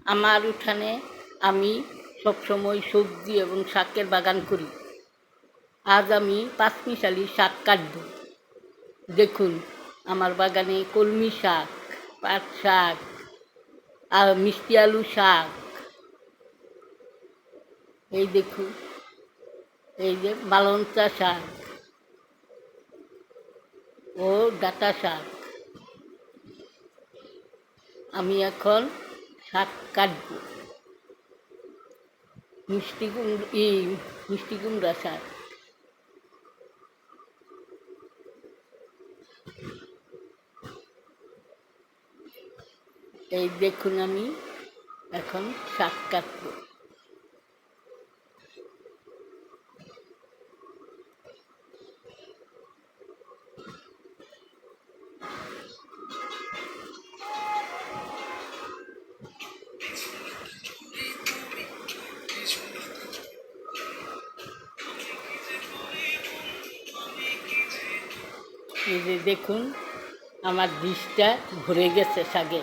আমার উঠানে আমি সবসময় সবজি এবং শাকের বাগান করি। আজ আমি পাঁচমিশালি শাক কাটব। দেখুন আমার বাগানে কলমি শাক, পাট শাক, আর মিষ্টি আলু শাক। এই দেখুন, এই যে মালঞ্চা শাক ও ডাঁটা শাক। আমি এখন শাক কাটব। মিষ্টি কুমড়া শাক। এই দেখুন আমি এখন শাক কাটব। এই যে দেখুন আমার ডিশটা ভরে গেছে শাকে।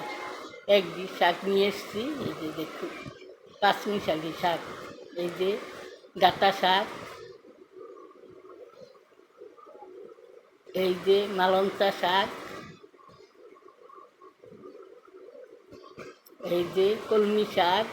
এক ডিশ শাক নিয়ে এসেছি। এই যে দেখুন পাঁচমিশালি শাক, এই যে ডাঁটা শাক, এই যে মালঞ্চা শাক, এই যে কলমি শাক,